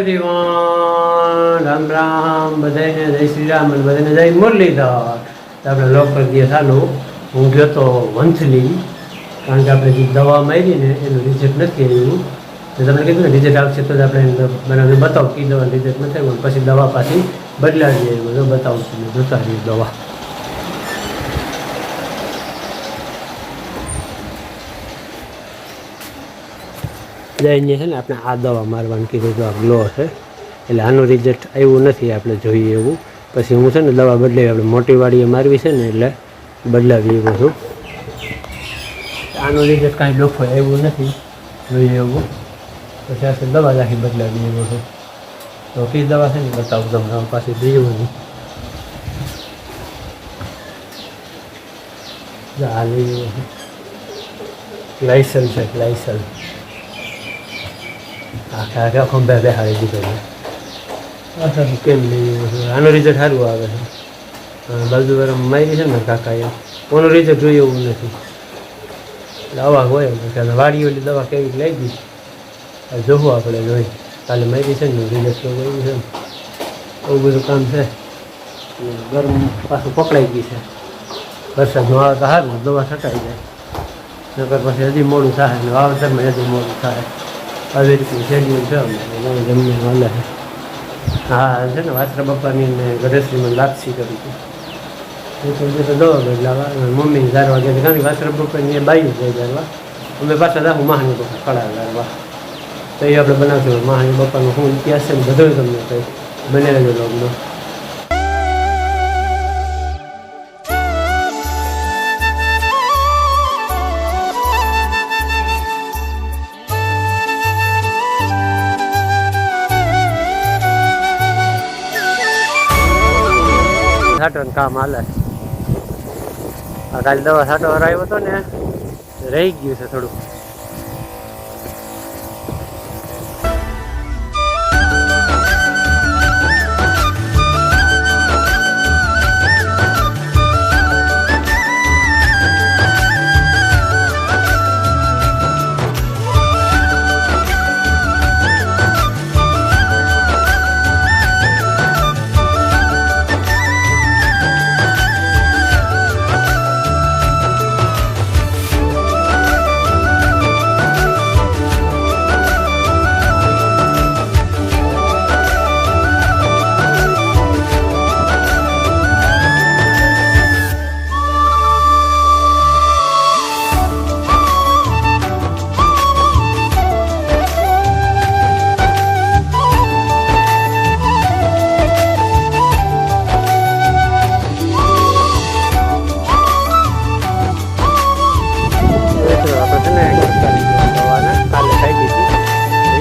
Everyone Ram Ram બધાને જય શ્રી રામ અને બધાને જય મુરલીધર. આપણે લોક કરી દઈએ ચાલુ. હું ગયો તો વંથલી, કારણ કે આપણે જે દવા મારી ને એનું રિઝલ્ટ નથી આવ્યું. તમને કીધું ને રિઝલ્ટ આવશે તો જ આપણે મને બતાવું કે દવાનું રિઝલ્ટ નથી આવ્યું, પછી દવા પાછી બદલાવી આવ્યું. તો બતાવું છું જોતા રહીએ દવા. જઈને છે ને આપણે આ દવા મારવાનું કીધું તો આ ગ્લો છે, એટલે આનું રિઝલ્ટ આવ્યું નથી આપણે જોઈએ એવું. પછી હું છે ને દવા બદલાવી, આપણે મોટી વાડીએ મારવી છે ને એટલે બદલાવી એવું છું. આનું રિઝલ્ટ કાંઈ ડોફો આવ્યું નથી જોઈએ એવું. પછી આપણે દવા રાખી બદલાવી એવું છું. તો કઈ દવા છે ને બતાવું તમને પાછી દેવાની. હાલ લાઇસલ છે, લાઇસલ આખા ખંભે બેહાડી દીધો છે. કેમ નહીં, આનું રિઝલ્ટ સારું આવે છે. બાજુવાળા મારી છે ને કાકાએ, કોનું રિઝલ્ટ જોઈએ એવું નથી. દવા હોય કે વાડીઓની દવા કેવી લાગી જોવું આપણે જોઈ. કાલે મારી છે ને રિઝલ્ટ તો એવું છે ને, એવું બધું કામ છે. ગરમ પાછું પકડાઈ ગઈ છે. વરસાદનું આવે તો સારું, દવા છટાઈ જાય. નકર પછી હજી મોડું થાય ને વાવતરમાં હજી મોડું થાય. આવી રીતનું શેડ્યુલ છે અમે જમીને હાલે છે. હા છે ને વાસરા બપ્પાની ને ગઢેશ્રીમાં લાપસી કરી હતી. તો દવા બદલાવા મમ્મીને ધારવા ગયા, કારણ કે વાસરા બપ્પાની એ બાયું જાય ધારવા. અમે પાછા રાખું મહાની બપ્પા કળા ધારવા. તો એ આપણે બનાવશું. મહાની બપ્પાનો શું ઇતિહાસ છે ને બધો તમને કંઈ બને રહેજો લોગનો. છાંટવાનું કામ હાલે. કાલે દવા છાંટવા આવ્યો હતો ને, રહી ગયું છે થોડું.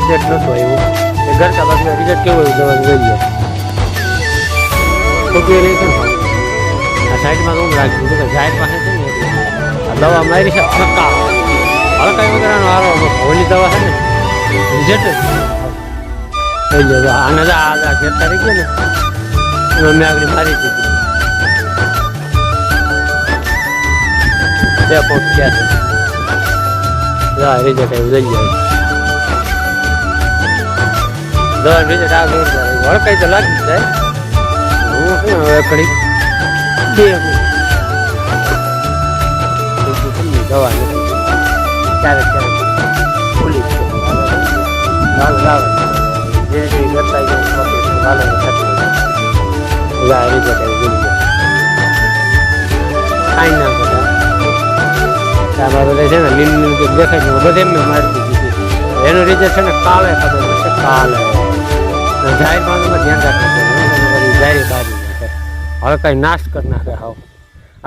રિઝલ્ટ નહોતું આવ્યું એ ઘરકા બાકી રિઝલ્ટ કેવું એવું દવા જોઈએ ખોટી નહીં છે. આ સાઈડમાં હું રાખી દીધું કે સાઈડ પાસે છે ને આ દવા મારી છે હળકા હળકા વગેરેનો આરો હોલી દવા છે ને રિઝલ્ટ થઈ જાય. આને આ ઘેર તારી ગયો ને મેં આગળ મારી દીધી 2 પોટ ગયા છે. રિઝલ્ટ એવું જઈ જાય. દવા રિઝલ્ટ આ જોરદાર વળકાઈ તો લાગી જાય. હું શું હવે ઘડી દવા નથી ક્યારેક ખુલી લાલ લાલ જે કરતા લાલ રિઝલ્ટ એવું જોઈ જાય. કાંઈ ના બધા આમાં બધા છે ને લીલું કે દેખાય બધે એમને મારી દીધી. એનું રિઝલ્ટ છે ને કાલે ખબર પડશે. કાલે જાહેર પાણીમાં ધ્યાન રાખવું જાહેર બારી નાખે હવે કાંઈ નાશ કરી નાખે. હાવ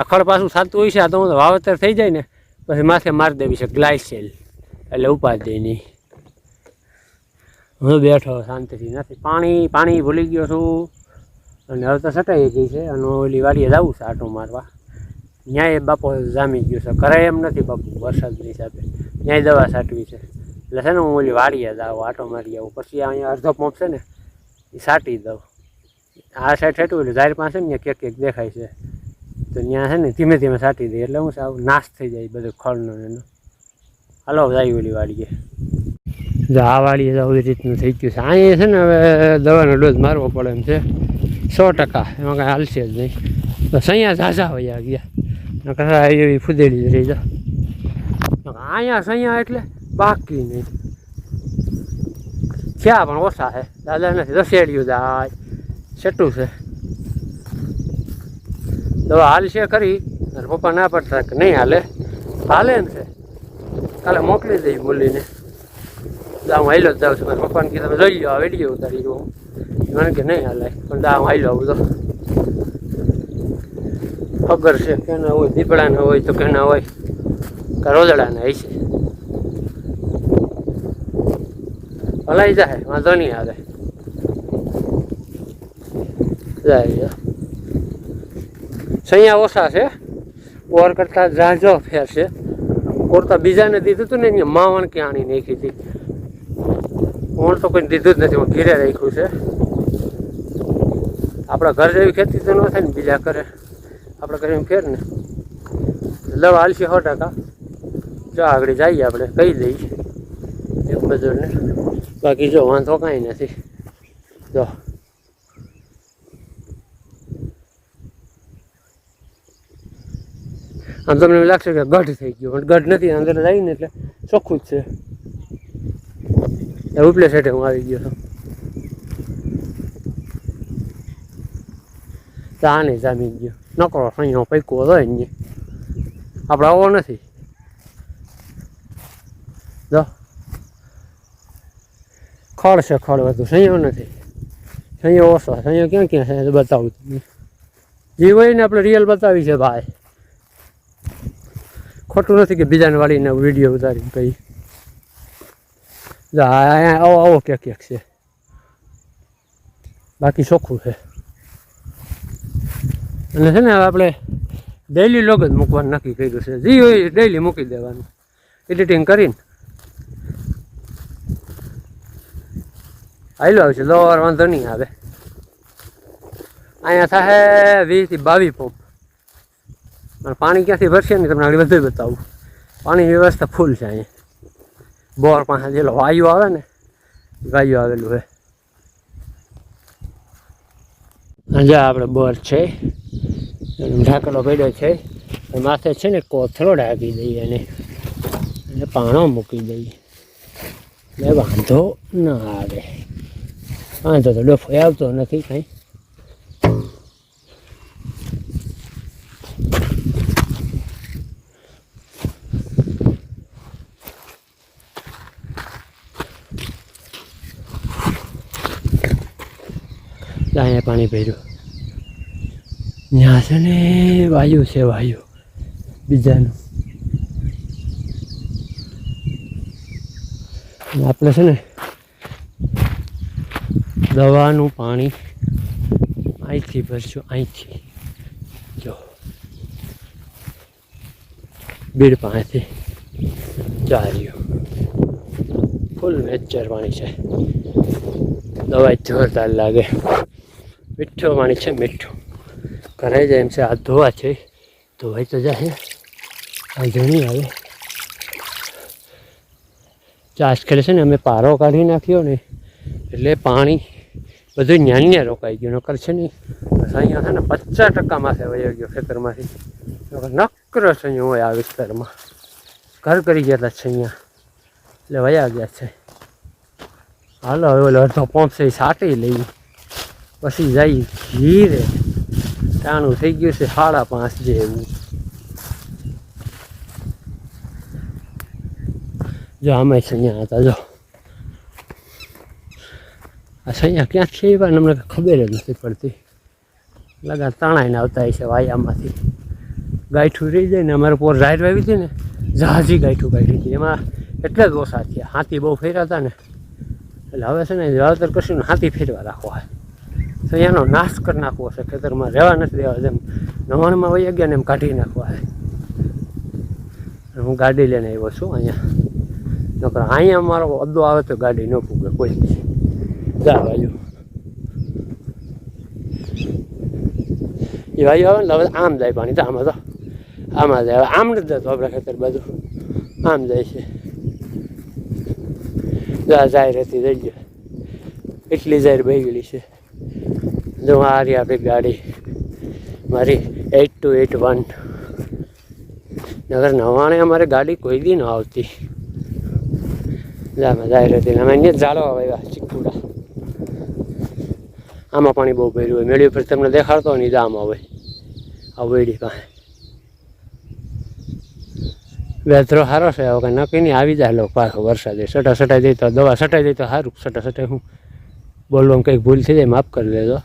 આખડ પાછું થતું હોય છે. આ તો વાવેતર થઈ જાય ને પછી માથે મારી દેવી છે ગ્લાયસેલ, એટલે ઉપાધિ નહીં. હું બેઠો શાંતિથી નથી. પાણી ભૂલી ગયો છું અને હવે તો સટાઈ ગઈ છે. અને ઓલી વાડીએ જવું છે આટો મારવા. ન્યાય બાપો જામી ગયો છે. કરાય એમ નથી બાપુ વરસાદની હિસાબે. ન્યાય દવા છાંટવી છે એટલે છે ને હું ઓલી વાડીએ જ આવું આટો મારી આવું. પછી અહીંયા અડધો પંપ છે ને એ છાંટી દઉં. આ સાઈડ છાંટવું એટલે ઝાડ પાસે ને ક્યાંક ક્યાંક દેખાય છે તો ત્યાં છે ને ધીમે ધીમે છાંટી દઈએ એટલે હું સાવ નાશ થઈ જાય બધું ખળનો એનો. હાલો જાય ઓલી વાડીએ. જો આ વાળી આવી રીતનું થઈ ગયું છે. અહીંયા છે ને હવે દવાનો ડોઝ મારવો પડે એમ છે 100%. એમાં કાંઈ હાલશે જ નહીં. તો સૈયા ઝાઝા વયા ગયા એવી ફૂદેડી જ રહી જાય. અહીંયા સૈયા એટલે બાકી નહીં ક્યાં પણ ઓછા છે. દાદા નથી દસેડિયું જાય છેટું છે. દવા હાલશે ખરી. પપ્પા ના પડતા કે નહીં હાલે. હાલે એમ છે. કાલે મોકલી દઈ બોલીને હું હાઈલો જ જાઉં છું. મારા પપ્પાને કીધું તમે જોઈ લો વિડીયો ઉતારી ગયો. મને કે નહીં હાલે પણ હું હાઈલો આવું તો ખબર છે કેના હોય દીપડાના હોય તો કેના હોય કે રોદડાના હશે. હલાઈ જાય વાંધો નહીં આવે. જાય સૈયા ઓછા છે. ઓર કરતા ઝાઝો ફેર છે. ઓર તો બીજાને દીધું હતું ને અહીંયા માવણ કે આણી નાખી હતી. ઓર તો કોઈ દીધું જ નથી. હું ઘીરે રાખ્યું છે. આપણા ઘર જેવી ખેતી તો ન થાય ને બીજા કરે આપણે કરીને ફેર ને. દવા હાલશે 100%. જો આગળ જઈએ આપણે કહી દઈએ એક બજોરને. બાકી જો વાંધો કાંઈ નથી. જો આમ તમને એવું લાગશે કે ગઢ થઈ ગયો પણ ગઢ નથી. અંદર જઈને એટલે ચોખ્ખું જ છે. ઉપલે સાઈડે હું આવી ગયો છું. ચા નહીં જામી ગયો નકરો અહીંયા પૈકો હોય અહીંયા. આપણે આવો નથી. જો ખડ છે ખડ બધું. સૈયો નથી. સૈયો ઓછો. સૈયો ક્યાં ક્યાં છે બતાવું તમને. જે હોય ને આપણે રિયલ બતાવી છે ભાઈ. ખોટું નથી કે બીજાને વાળીને વિડીયો ઉતારી કહી. આવો આવો ક્યાંક ક્યાંક છે. બાકી ચોખ્ખું છે. અને છે ને આપણે ડેઈલી લોગ જ મૂકવાનું નક્કી કર્યું છે. જે હોય ડેઈલી મૂકી દેવાનું એડિટિંગ કરીને. હાલો આવશે લોર વાંધો નહીં આવે. અહીંયા થાય 20 થી 22 પંપ. અને પાણી ક્યાંથી ભરશે ને તમને આગળ બધું બતાવું. પાણીની વ્યવસ્થા ફૂલ છે અહીંયા. બોર પાસે જેલો વાયુ આવે ને વાયુ આવેલું છે. જ્યાં આપણે બોર છે ઢાંકલો પડ્યો છે. માથે છે ને કોથળો ઢાંકી દઈએ અને પાણો મૂકી દઈએ એટલે વાંધો ના આવે. વાંધો તો ડોફો આવતો નથી કાંઈ. અહીંયા પાણી ભર્યું. ત્યાં છે ને વાયુ છે વાયુ બીજાનું. આપણે છે ને દવાનું પાણી અહીંથી ભરશું. અહીંથી જો બીડ પાસેથી ચાર્યું ફૂલ નેચર પાણી છે. દવા જોરદાર લાગે. મીઠું પાણી છે મીઠું. ઘરે જાય એમ છે. આ ધોવા છે ધોવાઈ તો જાય. આ જણી આવે આજકાલ છે ને અમે પારો કાઢી નાખ્યો ને એટલે પાણી બધું ન્યાન્યા રોકાઈ ગયું. નકર છે ને અહીંયા છે ને 50% માથે વયો ગયો ખેતરમાંથી. નકર છે અહીંયા હોય આ વિસ્તારમાં. ઘર કરી ગયા હતા છે અહીંયા એટલે વયા ગયા છે. હાલો હવે ઓલો અડધો પંપ છે સાટી લઈ પછી જઈ ધીરે. ટાણું થઈ ગયું છે 5:30 જેવું. જો આમાં સૈયા હતા. જો આ સૈયા ક્યાં છે પણ અમને ખબર જ નથી પડતી. લગા તણાઈને આવતા હશે વાયામાંથી. ગાયઠું રહી જાય ને. અમારે પોર રાઈડ વાવી હતી ને જહાજી ગાયઠું કાઢી હતી. એમાં એટલે જ ઓછા થયા. હાથી બહુ ફેર્યા હતા ને એટલે હવે છે ને વાવેતર કરશું ને હાથી ફેરવા રાખવા. સૈયાનો નાશ કરી નાખવો છે. ખેતરમાં રહેવા નથી દેવા. જેમ નવાણમાં વહી ગયા ને એમ કાઢી નાખવા છે. હું ગાડી લઈને આવ્યો છું અહીંયા. નકર અહીંયા મારો અદ્દો આવે તો ગાડી ન પૂગે કોઈ દી. જા બાજુ એ વાયુ આવે ને હવે આમ જાય પાણી. તો આમાં તો આમાં જાય. હવે આમ નથી જતો આપણા ખેતર બાજુ આમ જાય છે. જાહેર હતી જઈ ગયો એટલી જાહેર બહી ગયેલી છે જો આ રહી આપણી ગાડી મારી 8281 નગર નવાણે અમારે ગાડી કોઈ દી ન આવતી જાહેર હતી અમે અહીંયા જાળવા આવ્યા ચીકુડા આમાં પાણી બહુ ભર્યું હોય મેળી ઉપર તમને દેખાડતો નહીં આમાં હોય આ વેડી પાસે વેતરો સારો છે હવે કંઈ નક્કી નહીં આવી જાય લોકો પાછો વરસાદે સટાઈ જાય તો દવા સટાઈ જાય તો સારું સટાઈ હું બોલવામાં કંઈક ભૂલ થઈ જાય માફ કરી દેજો